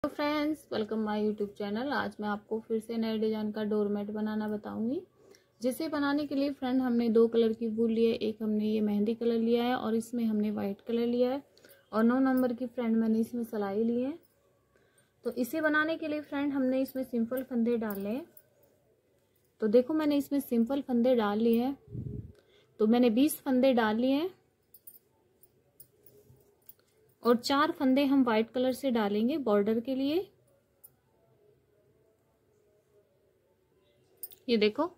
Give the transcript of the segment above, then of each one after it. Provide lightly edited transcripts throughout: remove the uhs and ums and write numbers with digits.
Friends, welcome my YouTube channel. आज मैं आपको फिर से नए डिजाइन का डोरमेट बनाना बताऊंगी। जिसे बनाने के लिए फ्रेंड हमने दो कलर की वूल ली है। एक हमने ये मेहंदी कलर लिया है और इसमें हमने वाइट कलर लिया है और 9 नंबर की फ्रेंड मैंने इसमें सिलाई ली है। तो इसे बनाने के लिए फ्रेंड हमने इसमें सिंपल फंदे डाले हैं। तो देखो मैंने इसमें सिंपल फंदे डाल लिए हैं। तो मैंने 20 फंदे डाल लिए हैं और 4 फंदे हम व्हाइट कलर से डालेंगे बॉर्डर के लिए। ये देखो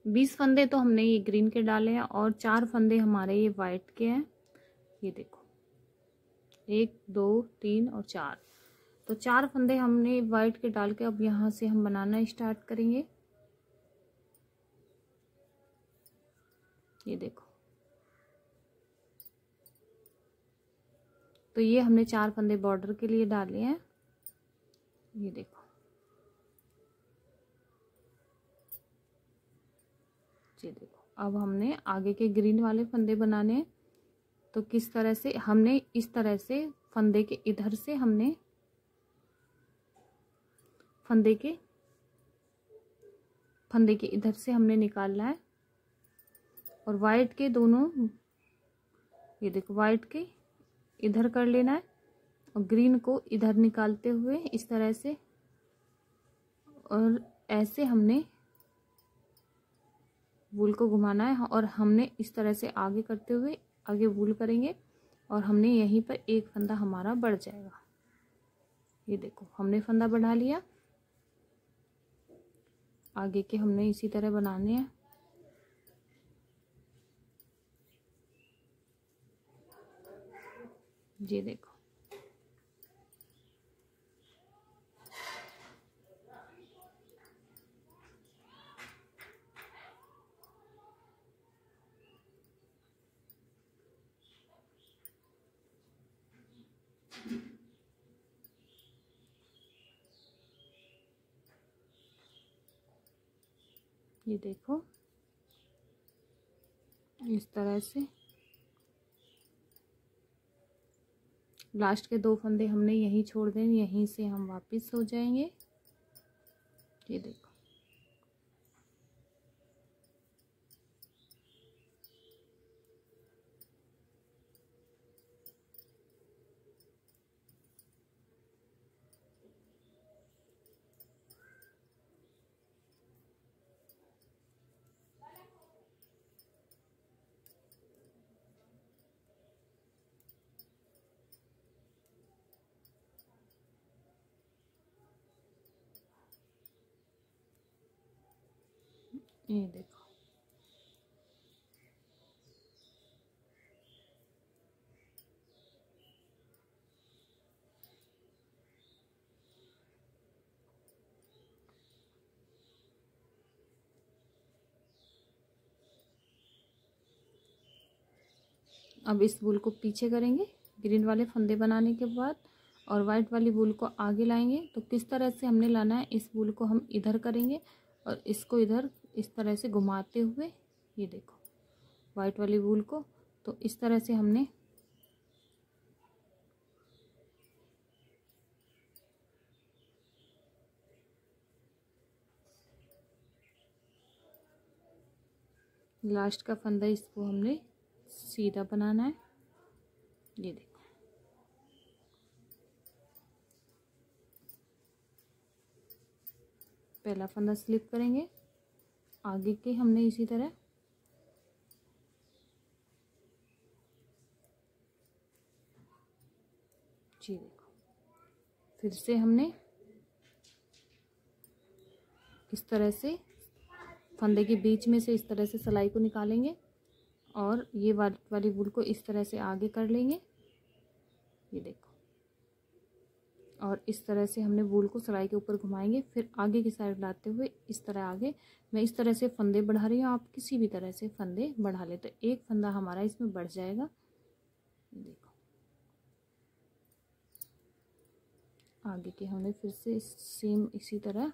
20 फंदे तो हमने ये ग्रीन के डाले हैं और 4 फंदे हमारे ये व्हाइट के हैं। ये देखो 1 2 3 और 4, तो 4 फंदे हमने व्हाइट के डाल के अब यहाँ से हम बनाना स्टार्ट करेंगे। ये देखो, तो ये हमने 4 फंदे बॉर्डर के लिए डाले हैं। ये देखो, ये देखो अब हमने आगे के ग्रीन वाले फंदे बनाने हैं। तो किस तरह से हमने इस तरह से फंदे के इधर से हमने फंदे के इधर से हमने निकालना है और वाइट के दोनों, ये देखो वाइट के इधर कर लेना है और ग्रीन को इधर निकालते हुए इस तरह से, और ऐसे हमने वूल को घुमाना है और हमने इस तरह से आगे करते हुए आगे वूल करेंगे और हमने यहीं पर एक फंदा हमारा बढ़ जाएगा। ये देखो हमने फंदा बढ़ा लिया। आगे के हमने इसी तरह बनाने हैं। ये देखो, ये देखो इस तरह से लास्ट के 2 फंदे हमने यहीं छोड़ देंगे, यहीं से हम वापस हो जाएंगे। ये देखो, ये देखो अब इस वूल को पीछे करेंगे ग्रीन वाले फंदे बनाने के बाद और वाइट वाली वूल को आगे लाएंगे। तो किस तरह से हमने लाना है, इस वूल को हम इधर करेंगे और इसको इधर इस तरह से घुमाते हुए, ये देखो वाइट वाली वूल को, तो इस तरह से हमने लास्ट का फंदा इसको हमने सीधा बनाना है। ये देखो पहला फंदा स्लिप करेंगे, आगे के हमने इसी तरह, जी देखो फिर से हमने इस तरह से फंदे के बीच में से इस तरह से सिलाई को निकालेंगे और ये वाली वूल को इस तरह से आगे कर लेंगे। ये देखो, और इस तरह से हमने वूल को सिलाई के ऊपर घुमाएंगे, फिर आगे की साइड लाते हुए इस तरह आगे। मैं इस तरह से फंदे बढ़ा रही हूँ, आप किसी भी तरह से फंदे बढ़ा ले, तो एक फंदा हमारा इसमें बढ़ जाएगा। देखो आगे के हमने फिर से सेम इसी तरह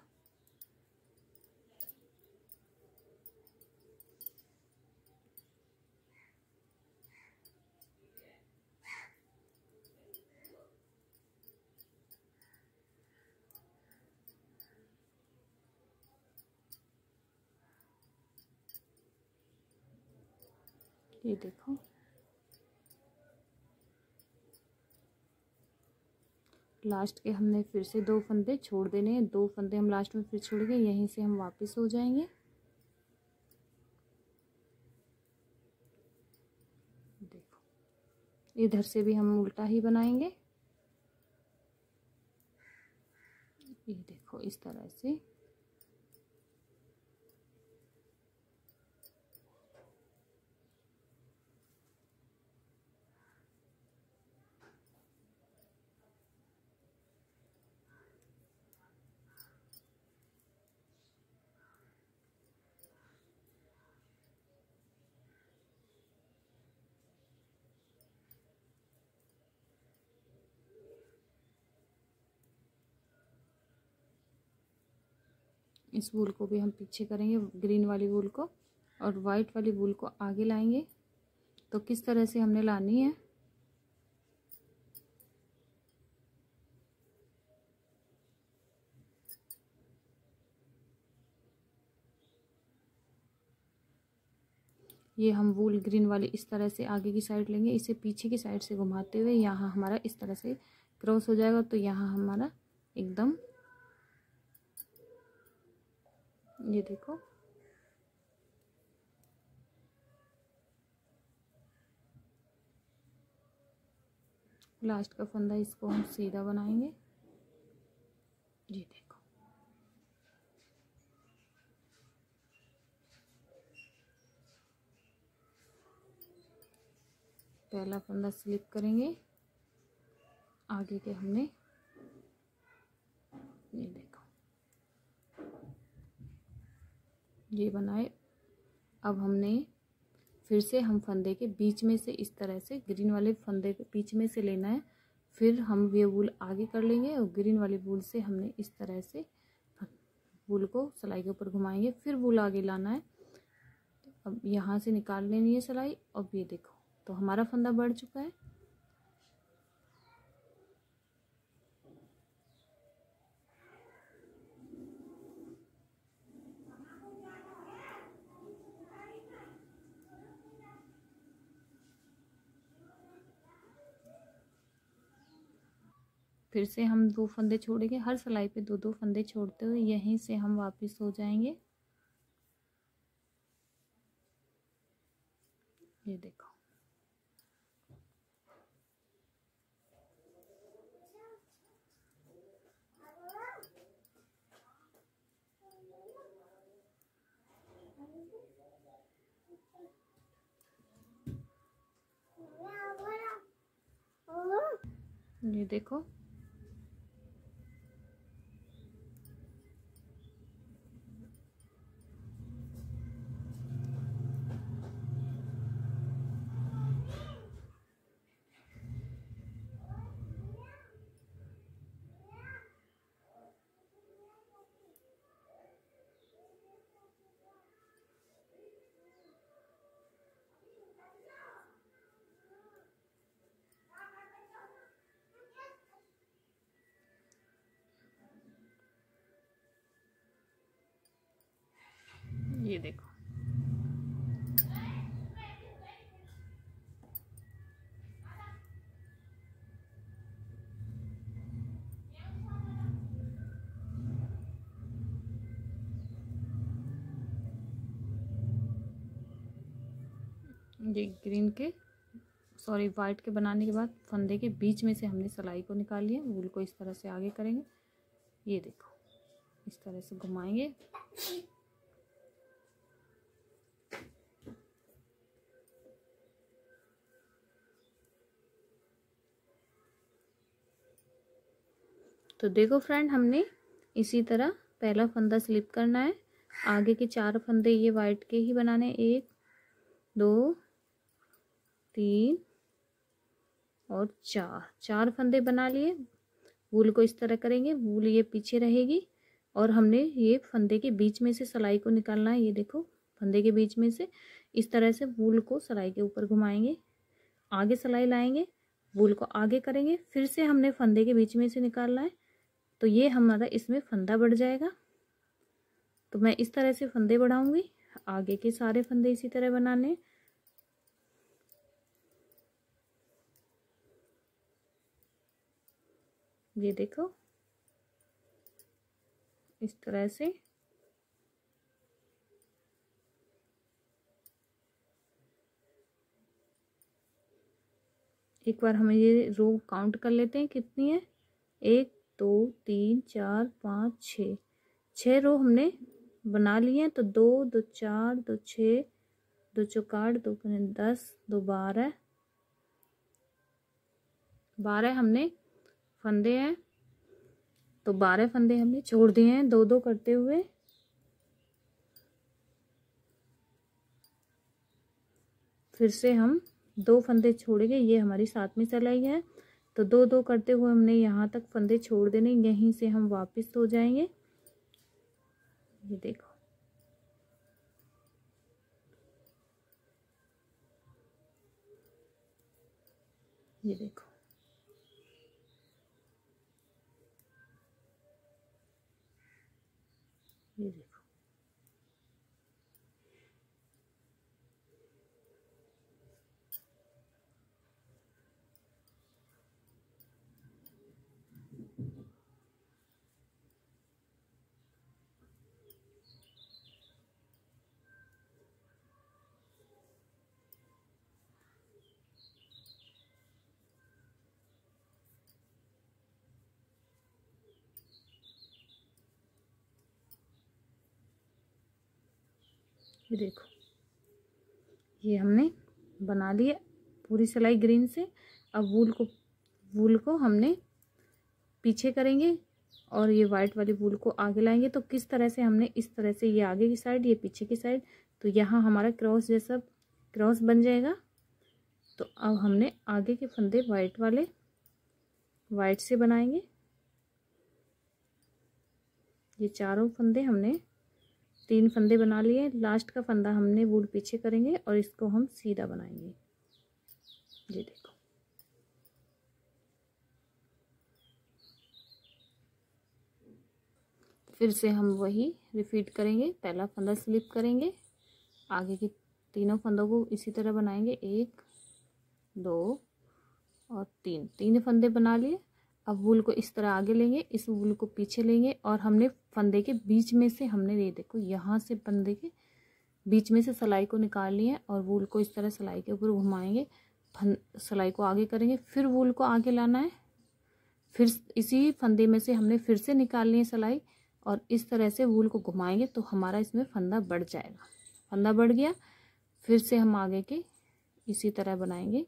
ये देखो, लास्ट के हमने फिर से 2 फंदे छोड़ देने हैं। 2 फंदे हम लास्ट में फिर छोड़ेंगे, यहीं से हम वापस हो जाएंगे। देखो, इधर से भी हम उल्टा ही बनाएंगे। ये देखो, इस तरह से। इस वूल को भी हम पीछे करेंगे, ग्रीन वाली वूल को, और वाइट वाली वूल को आगे लाएंगे। तो किस तरह से हमने लानी है, ये हम वूल ग्रीन वाली इस तरह से आगे की साइड लेंगे, इसे पीछे की साइड से घुमाते हुए यहाँ हमारा इस तरह से क्रॉस हो जाएगा। तो यहाँ हमारा एकदम, ये देखो, लास्ट का फंदा इसको हम सीधा बनाएंगे। ये देखो, पहला फंदा स्लिप करेंगे आगे के हमने, ये देखो, ये बनाए। अब हमने फिर से हम फंदे के बीच में से इस तरह से ग्रीन वाले फंदे के बीच में से लेना है। फिर हम ये वूल आगे कर लेंगे और ग्रीन वाली वूल से हमने इस तरह से वूल को सिलाई के ऊपर घुमाएंगे। फिर वूल आगे लाना है। अब यहाँ से निकाल लेनी है सिलाई। अब ये देखो, तो हमारा फंदा बढ़ चुका है। फिर से हम 2 फंदे छोड़ेंगे, हर सिलाई पे 2-2 फंदे छोड़ते हुए यहीं से हम वापस हो जाएंगे। ये देखो, ये देखो, ये देखो, ये ग्रीन के वाइट के बनाने के बाद फंदे के बीच में से हमने सिलाई को निकाल लिया। वूल को इस तरह से आगे करेंगे। ये देखो, इस तरह से घुमाएंगे। तो देखो फ्रेंड, हमने इसी तरह पहला फंदा स्लिप करना है। आगे के 4 फंदे ये वाइट के ही बनाने, 1 2 3 और 4 फंदे बना लिए। वूल को इस तरह करेंगे, वूल ये पीछे रहेगी और हमने ये फंदे के बीच में से सिलाई को निकालना है। ये देखो, फंदे के बीच में से इस तरह से वूल को सिलाई के ऊपर घुमाएंगे, आगे सिलाई लाएंगे, वूल को आगे करेंगे, फिर से हमने फंदे के बीच में से निकालना है। तो ये हमारा इसमें फंदा बढ़ जाएगा। तो मैं इस तरह से फंदे बढ़ाऊंगी, आगे के सारे फंदे इसी तरह बनाने। ये देखो इस तरह से। एक बार हम ये रो काउंट कर लेते हैं कितनी है। 1 2 3 4 5 6, 6 रो हमने बना लिए हैं। तो 2 2 4 2 6 2 चौका 8 2 10 2 12, 12 हमने फंदे हैं। तो 12 फंदे हमने छोड़ दिए हैं 2 2 करते हुए। फिर से हम 2 फंदे छोड़ेंगे, ये हमारी 7वीं सिलाई है। तो 2 2 करते हुए हमने यहाँ तक फंदे छोड़ देने, यहीं से हम वापस हो जाएंगे। ये देखो ये देखो ये देखो। ये देखो ये हमने बना लिया पूरी सिलाई ग्रीन से। अब वूल को हमने पीछे करेंगे और ये वाइट वाली वूल को आगे लाएंगे। तो किस तरह से हमने इस तरह से, ये आगे की साइड ये पीछे की साइड, तो यहाँ हमारा क्रॉस जैसा क्रॉस बन जाएगा। तो अब हमने आगे के फंदे वाइट वाले वाइट से बनाएंगे। ये चारों फंदे हमने 3 फंदे बना लिए। लास्ट का फंदा हमने वूल पीछे करेंगे और इसको हम सीधा बनाएंगे। ये देखो फिर से हम वही रिपीट करेंगे। पहला फंदा स्लिप करेंगे, आगे के तीनों फंदों को इसी तरह बनाएंगे। 1 2 और 3, 3 फंदे बना लिए। अब वूल को इस तरह आगे लेंगे, इस वूल को पीछे लेंगे और हमने फंदे के बीच में से हमने ये देखो यहाँ से फंदे के बीच में से सिलाई को निकाल लिया और वूल को इस तरह सिलाई के ऊपर घुमाएंगे। सिलाई को आगे करेंगे, फिर वूल को आगे लाना है, फिर इसी फंदे में से हमने फिर से निकालनी है सिलाई और इस तरह से वूल को घुमाएंगे तो हमारा इसमें फंदा बढ़ जाएगा। फंदा बढ़ गया, फिर से हम आगे के इसी तरह बनाएंगे।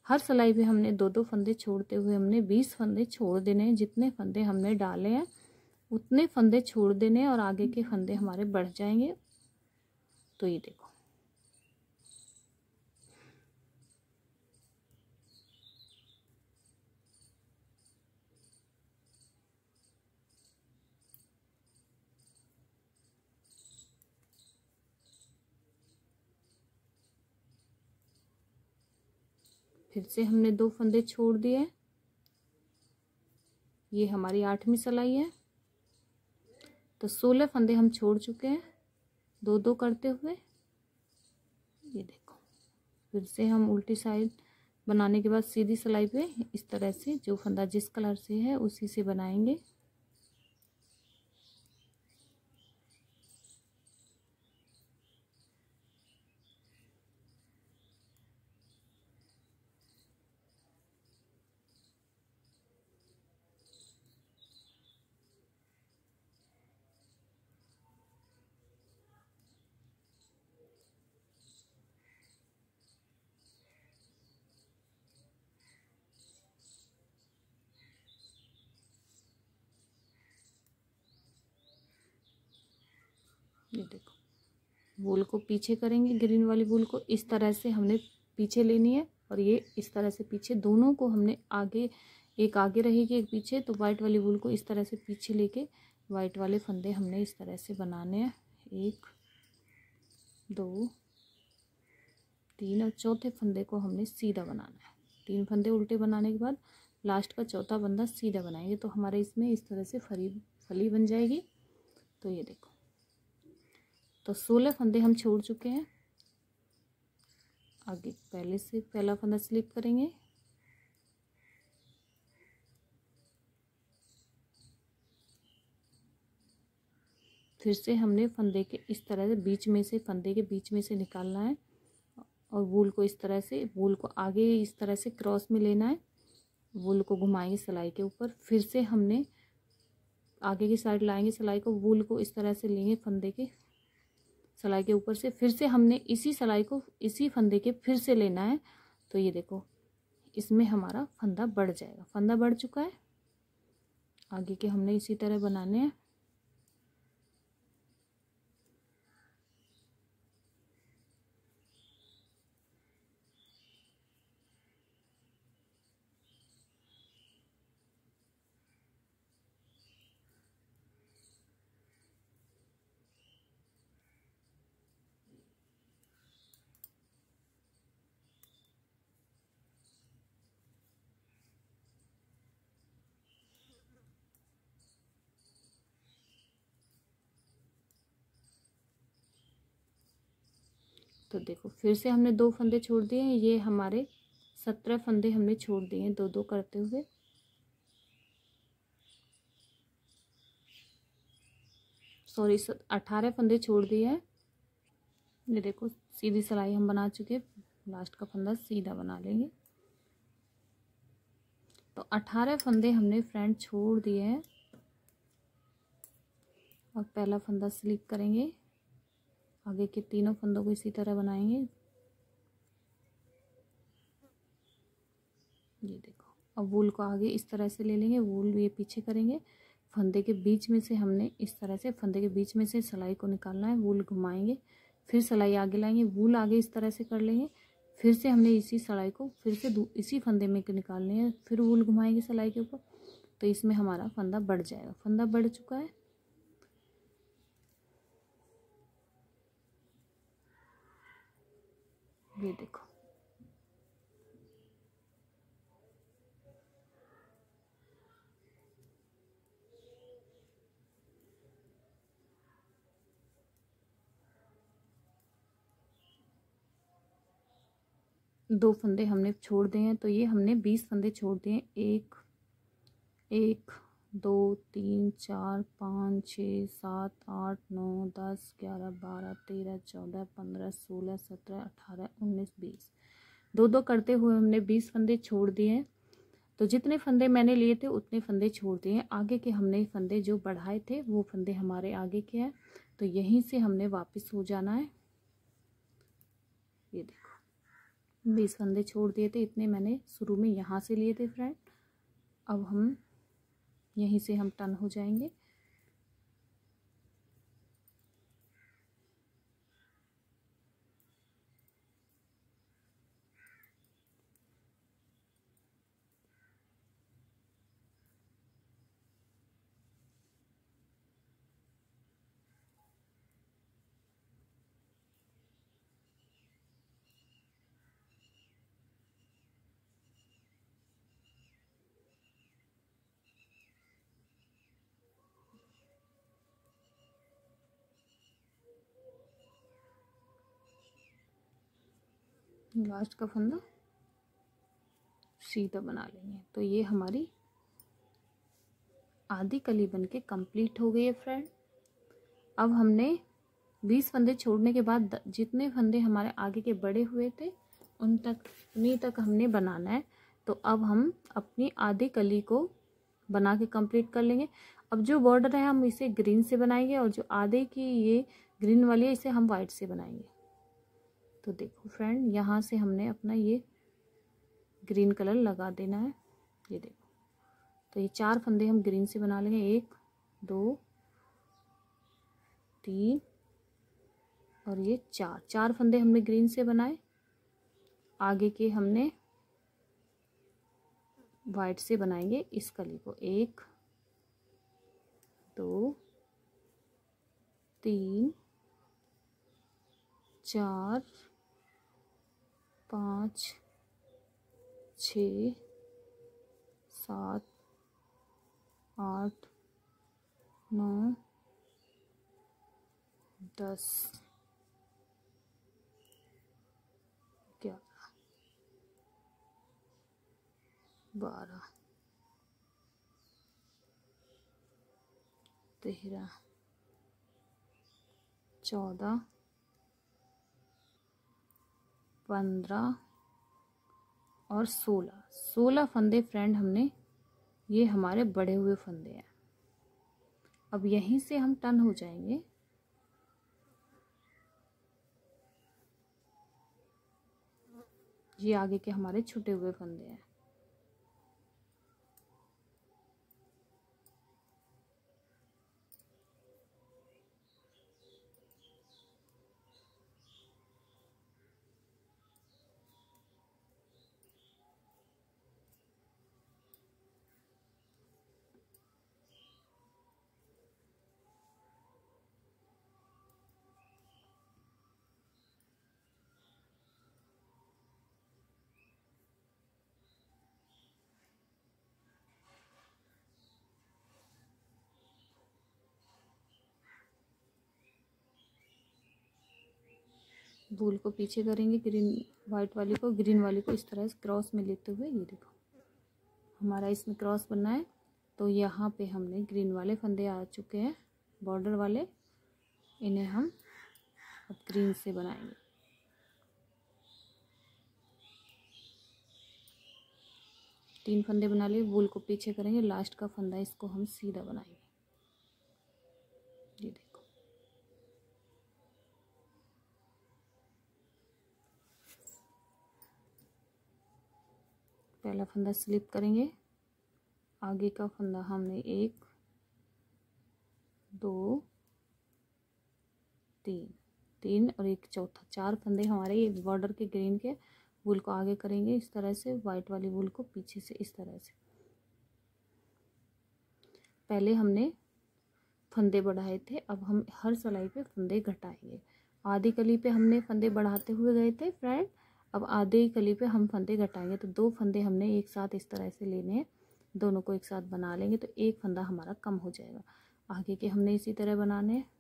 हर सिलाई पे हमने 2 2 फंदे छोड़ते हुए हमने 20 फंदे छोड़ देने हैं। जितने फंदे हमने डाले हैं उतने फंदे छोड़ देने और आगे के फंदे हमारे बढ़ जाएंगे। तो ये देखो फिर से हमने 2 फंदे छोड़ दिए। ये हमारी 8वीं सिलाई है। तो 16 फंदे हम छोड़ चुके हैं 2 2 करते हुए। ये देखो फिर से हम उल्टी साइड बनाने के बाद सीधी सिलाई पे इस तरह से जो फंदा जिस कलर से है उसी से बनाएंगे। ये देखो वूल को पीछे करेंगे, ग्रीन वाली वूल को इस तरह से हमने पीछे लेनी है और ये इस तरह से पीछे, दोनों को हमने आगे, एक आगे रहेगी एक पीछे। तो वाइट वाली वूल को इस तरह से पीछे लेके वाइट वाले फंदे हमने इस तरह से बनाने हैं। 1 2 3 और चौथे फंदे को हमने सीधा बनाना है। 3 फंदे उल्टे बनाने के बाद लास्ट का चौथा फंदा सीधा बनाएंगे तो हमारे इसमें इस तरह से फली बन जाएगी। तो ये देखो तो 16 फंदे हम छोड़ चुके हैं। आगे पहले से पहला फंदा स्लिप करेंगे, फिर से हमने फंदे के इस तरह से बीच में से, फंदे के बीच में से निकालना है और वूल को इस तरह से, वूल को आगे इस तरह से क्रॉस में लेना है, वूल को घुमाएंगे सिलाई के ऊपर। फिर से हमने आगे की साइड लाएंगे सिलाई को, वूल को इस तरह से लेंगे फंदे के सिलाई के ऊपर से। फिर से हमने इसी सिलाई को इसी फंदे के फिर से लेना है। तो ये देखो, इसमें हमारा फंदा बढ़ जाएगा। फंदा बढ़ चुका है। आगे के हमने इसी तरह बनाने हैं। तो देखो, फिर से हमने 2 फंदे छोड़ दिए हैं। ये हमारे 17 फंदे हमने छोड़ दिए हैं 2-2 करते हुए। सॉरी, 18 फंदे छोड़ दिए हैं। ये देखो, सीधी सिलाई हम बना चुके हैं। लास्ट का फंदा सीधा बना लेंगे। तो 18 फंदे हमने फ्रेंड छोड़ दिए हैं और पहला फंदा स्लिप करेंगे। आगे के तीनों फंदों को इसी तरह बनाएंगे। ये देखो, अब वूल को आगे इस तरह से ले लेंगे, वूल ये पीछे करेंगे। फंदे के बीच में से हमने इस तरह से, फंदे के बीच में से सिलाई को निकालना है, वूल घुमाएंगे, फिर सिलाई आगे लाएंगे, वूल आगे इस तरह से कर लेंगे। फिर से हमने इसी सिलाई को फिर से इसी फंदे में निकालनी है, फिर वूल घुमाएंगे सिलाई के ऊपर। तो इसमें हमारा फंदा बढ़ जाएगा। फंदा बढ़ चुका है। ये देखो, दो फंदे हमने छोड़ दिए हैं। तो ये हमने 20 फंदे छोड़ दिए हैं। 1 1 2 3 4 5 6 7 8 9 10 11 12 13 14 15 16 17 18 19 20, 2-2 करते हुए हमने 20 फंदे छोड़ दिए हैं। तो जितने फंदे मैंने लिए थे उतने फंदे छोड़ दिए हैं। आगे के हमने फंदे जो बढ़ाए थे वो फंदे हमारे आगे के हैं। तो यहीं से हमने वापस हो जाना है। ये देखो, 20 फंदे छोड़ दिए थे, इतने मैंने शुरू में यहाँ से लिए थे फ्रेंड। अब हम यहीं से हम टर्न हो जाएंगे। लास्ट का फंदा सीधा बना लेंगे। तो ये हमारी आधी कली बनके कंप्लीट हो गई है फ्रेंड। अब हमने 20 फंदे छोड़ने के बाद जितने फंदे हमारे आगे के बड़े हुए थे उन्हीं तक हमने बनाना है। तो अब हम अपनी आधी कली को बना के कंप्लीट कर लेंगे। अब जो बॉर्डर है हम इसे ग्रीन से बनाएंगे और जो आधे की ये ग्रीन वाली है इसे हम वाइट से बनाएंगे। तो देखो फ्रेंड, यहाँ से हमने अपना ये ग्रीन कलर लगा देना है। ये देखो, तो ये 4 फंदे हम ग्रीन से बना लेंगे। 1 2 3 और ये 4 फंदे हमने ग्रीन से बनाए। आगे के हमने वाइट से बनाएंगे इस कली को। 1 2 3 4 5 6 7 8 9 10 11 12 13 14, 15 और 16 फंदे फ्रेंड हमने, ये हमारे बड़े हुए फंदे हैं। अब यहीं से हम टर्न हो जाएंगे। ये आगे के हमारे छुटे हुए फंदे हैं। वूल को पीछे करेंगे, वाइट वाली को ग्रीन वाली को इस तरह से क्रॉस में लेते हुए। ये देखो हमारा इसमें क्रॉस बनना है। तो यहाँ पे हमने ग्रीन वाले फंदे आ चुके हैं, बॉर्डर वाले, इन्हें हम अब ग्रीन से बनाएंगे। तीन फंदे बना लिए, वूल को पीछे करेंगे, लास्ट का फंदा इसको हम सीधा बनाएंगे। ये देखो पहला फंदा स्लिप करेंगे, आगे का फंदा हमने 1 2 3 और एक चौथा, 4 फंदे हमारे ये बॉर्डर के ग्रीन के। वूल को आगे करेंगे इस तरह से, वाइट वाली वूल को पीछे से इस तरह से। पहले हमने फंदे बढ़ाए थे, अब हम हर सिलाई पे फंदे घटाएंगे। आधी कली पे हमने फंदे बढ़ाते हुए गए थे फ्रेंड, अब आधे कली पे हम फंदे घटाएंगे। तो 2 फंदे हमने एक साथ इस तरह से लेने हैं, दोनों को एक साथ बना लेंगे तो एक फंदा हमारा कम हो जाएगा। आगे के हमने इसी तरह बनाने हैं।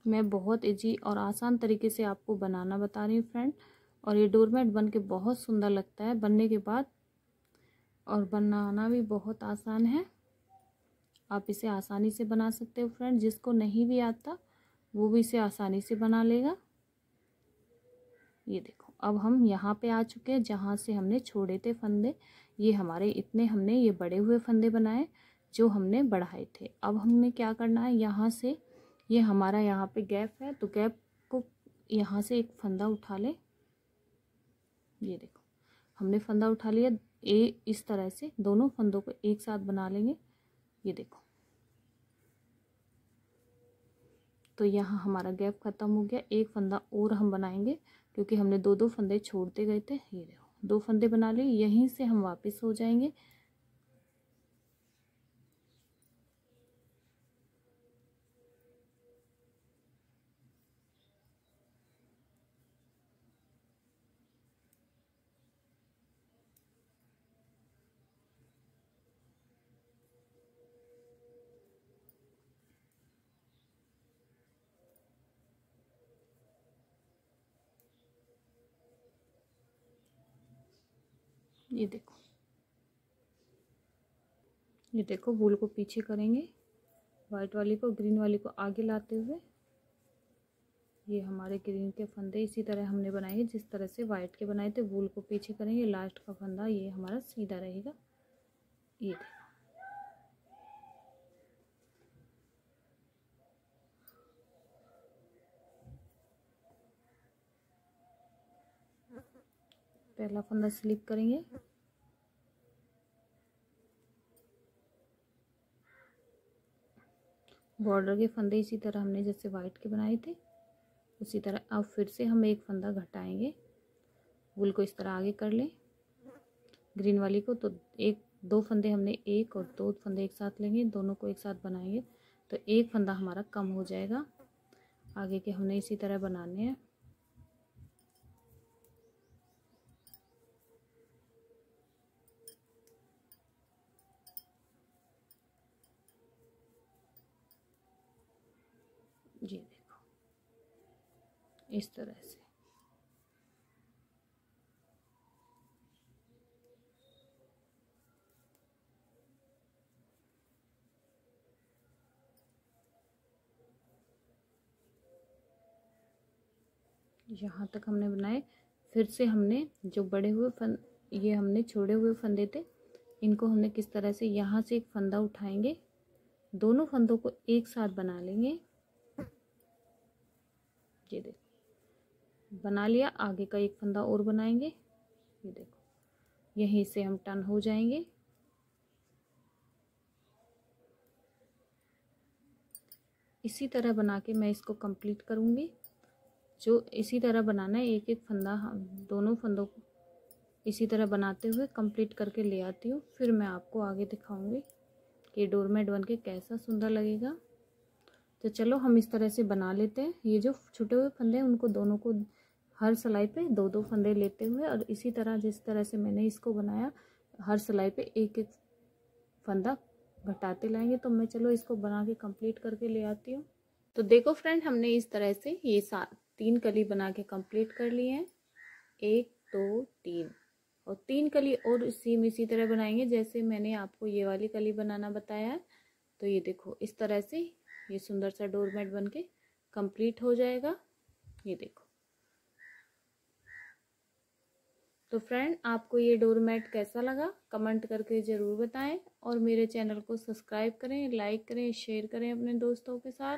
मैं बहुत इजी और आसान तरीके से आपको बनाना बता रही हूँ फ्रेंड, और ये डोरमेट बन के बहुत सुंदर लगता है बनने के बाद, और बनाना भी बहुत आसान है। आप इसे आसानी से बना सकते हो फ्रेंड, जिसको नहीं भी आता वो भी इसे आसानी से बना लेगा। ये देखो अब हम यहाँ पे आ चुके हैं जहाँ से हमने छोड़े थे फंदे। ये हमारे इतने हमने ये बड़े हुए फंदे बनाए जो हमने बढ़ाए थे। अब हमने क्या करना है, यहाँ से ये हमारा यहाँ पे गैप है, तो गैप को यहाँ से एक फंदा उठा ले। ये देखो हमने फंदा उठा लिया, इस तरह से दोनों फंदों को एक साथ बना लेंगे। ये देखो तो यहाँ हमारा गैप खत्म हो गया। एक फंदा और हम बनाएंगे क्योंकि हमने 2 फंदे छोड़ते गए थे। ये देखो 2 फंदे बना लिए, यहीं से हम वापस हो जाएंगे। ये देखो वूल को पीछे करेंगे, वाइट वाली को ग्रीन वाली को आगे लाते हुए। ये हमारे ग्रीन के फंदे इसी तरह हमने बनाएंगे जिस तरह से वाइट के बनाए थे। वूल को पीछे करेंगे, लास्ट का फंदा ये हमारा सीधा रहेगा। ये देखो पहला फंदा स्लिप करेंगे, बॉर्डर के फंदे इसी तरह हमने जैसे वाइट के बनाए थे उसी तरह अब फिर से हम एक फंदा घटाएंगे। वूल को इस तरह आगे कर लें ग्रीन वाली को, तो 2 फंदे हमने एक और 2 फंदे एक साथ लेंगे, दोनों को एक साथ बनाएंगे तो एक फंदा हमारा कम हो जाएगा। आगे के हमने इसी तरह बनाने हैं। ये देखो इस तरह से। यहाँ तक हमने बनाए। फिर से हमने जो बड़े हुए ये हमने छोड़े हुए फंदे थे, इनको हमने किस तरह से यहाँ से एक फंदा उठाएंगे, दोनों फंदों को एक साथ बना लेंगे। ये देखो बना लिया। आगे का एक फंदा और बनाएंगे। ये देखो यहीं से हम टर्न हो जाएंगे। इसी तरह बना के मैं इसको कंप्लीट करूँगी। जो इसी तरह बनाना है, एक एक फंदा दोनों फंदों को इसी तरह बनाते हुए कंप्लीट करके ले आती हूँ। फिर मैं आपको आगे दिखाऊंगी कि डोरमेट बनके कैसा सुंदर लगेगा। तो चलो हम इस तरह से बना लेते हैं। ये जो छुटे हुए फंदे हैं उनको दोनों को हर सिलाई पे दो दो फंदे लेते हुए, और इसी तरह जिस तरह से मैंने इसको बनाया हर सिलाई पे एक एक फंदा घटाते लाएंगे। तो मैं चलो इसको बना के कंप्लीट करके ले आती हूँ। तो देखो फ्रेंड, हमने इस तरह से ये 3 कली बना के कंप्लीट कर लिए हैं। 1 2 3 और 3 कली और इसी तरह बनाएंगे जैसे मैंने आपको ये वाली कली बनाना बताया है। तो ये देखो इस तरह से ये सुंदर सा डोरमेट बनके कंप्लीट हो जाएगा। ये देखो। तो फ्रेंड, आपको ये डोरमेट कैसा लगा कमेंट करके ज़रूर बताएं, और मेरे चैनल को सब्सक्राइब करें, लाइक करें, शेयर करें अपने दोस्तों के साथ।